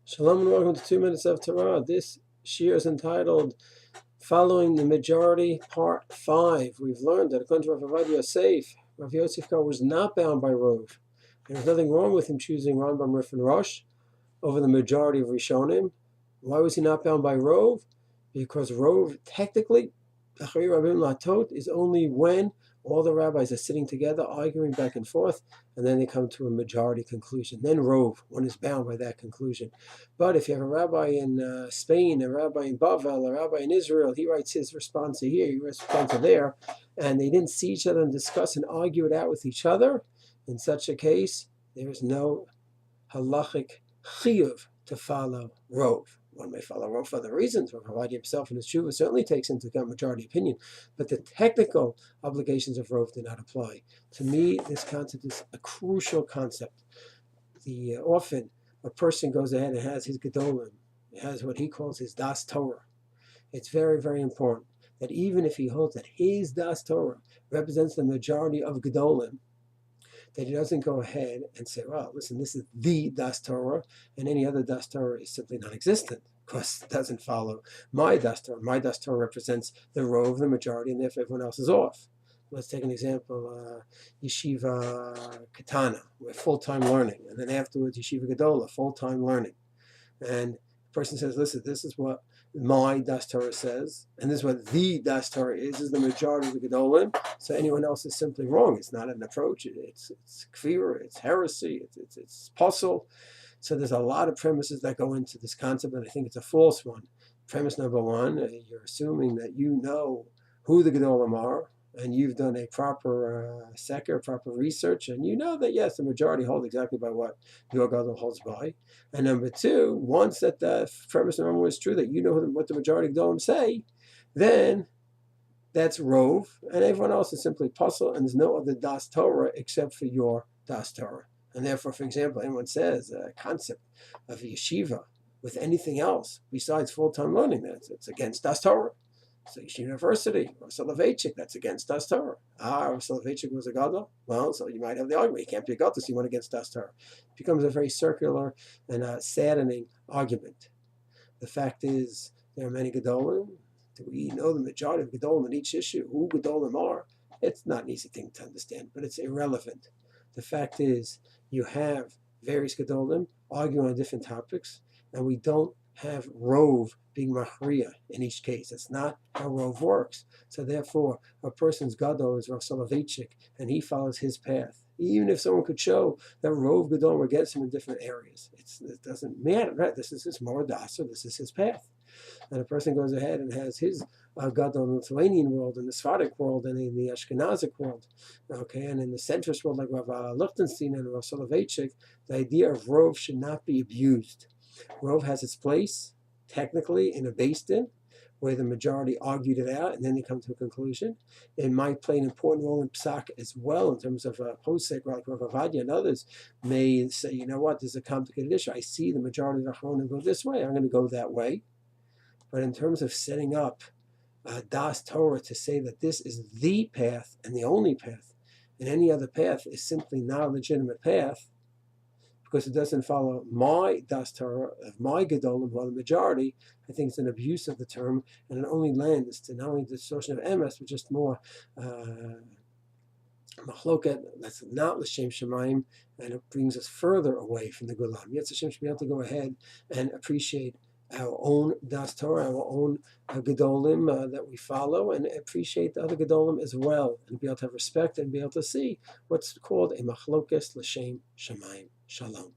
Shalom and welcome to 2 Minutes of Torah. This shiur is entitled Following the Majority, Part 5. We've learned that according to Rav Yosef, Rav Yosef was not bound by Rov. There was nothing wrong with him choosing Rambam, Rif, and Rosh over the majority of Rishonim. Why was he not bound by Rov? Because Rov, technically, is only when all the rabbis are sitting together, arguing back and forth, and then they come to a majority conclusion. Then Rov, one is bound by that conclusion. But if you have a rabbi in Spain, a rabbi in Bavel, a rabbi in Israel, he writes his response to here, he responds to there, and they didn't see each other and discuss and argue it out with each other, in such a case, there is no Halachik chiyuv to follow Rov. One may follow Rov for other reasons. Rav himself in his Shuvah certainly takes into account majority opinion, but the technical obligations of Rov do not apply. To me, this concept is a crucial concept. Often, a person goes ahead and has his Gedolim, has what he calls his Daas Torah. It's very, very important that even if he holds that his Daas Torah represents the majority of Gedolim, that he doesn't go ahead and say, well, listen, this is the Daas Torah, and any other Daas Torah is simply non-existent, because it doesn't follow my Daas Torah. My Daas Torah represents the Rov, the majority, and therefore everyone else is off. Let's take an example, Yeshiva Katana, with full-time learning, and then afterwards Yeshiva Gedola, full-time learning. And the person says, listen, this is what my Daas Torah says, and this is what the Daas Torah is the majority of the Gedolim, so anyone else is simply wrong. It's not an approach, it's kfir, it's heresy, it's puzzle. So there's a lot of premises that go into this concept, and I think it's a false one. Premise number one, you're assuming that you know who the Gedolim are, and you've done a proper seker, proper research, and you know that, yes, the majority hold exactly by what your Gadol holds by. And number two, once that the premise number one is true, that you know what the majority of Gedolim say, then that's Rov, and everyone else is simply puzzle, and there's no other Daas Torah except for your Daas Torah. And therefore, for example, anyone says a concept of a yeshiva with anything else besides full-time learning, it's against Daas Torah. So Yeshiva University, or Soloveitchik, that's against Daas Torah. Soloveitchik was a Gadol. Well, so you might have the argument. You can't be a Gadol, so you went against Daas Torah. It becomes a very circular and saddening argument. The fact is, there are many Gedolim. Do we know the majority of Gedolim in each issue? Who Gedolim are? It's not an easy thing to understand, but it's irrelevant. The fact is, you have various Gedolim arguing on different topics, and we don't have Rov being machriya in each case. That's not how Rov works. So therefore, a person's Gadol is Rav Soloveitchik, and he follows his path. Even if someone could show that Rov Gadol were against him in different areas, it doesn't matter, right? This is his Moradasa, this is his path. And a person goes ahead and has his Gadol in the Lithuanian world, in the Sephardic world, and in the Ashkenazic world, okay, and in the centrist world like Rav Lichtenstein and Rav Soloveitchik, the idea of Rov should not be abused. Rov has its place, technically, in a Beis Din, where the majority argued it out, and then they come to a conclusion. It might play an important role in Psak as well, in terms of Posek, like Rav Avadia and others may say, you know what, there's a complicated issue. I see the majority of the Achronim go this way, I'm going to go that way. But in terms of setting up Daas Torah to say that this is the path and the only path, and any other path is simply not a legitimate path, because it doesn't follow my Daas Torah of my Gedolim, while the majority, I think it's an abuse of the term, and it only lends to not only the distortion of emes, but just more machloket that's not l'shem shemayim, and it brings us further away from the Gulam. Yet Hashem should be able to go ahead and appreciate our own Daas Torah, our own Gedolim that we follow, and appreciate the other Gedolim as well, and be able to have respect and be able to see what's called a machlokes l'shem shemayim. Shalom.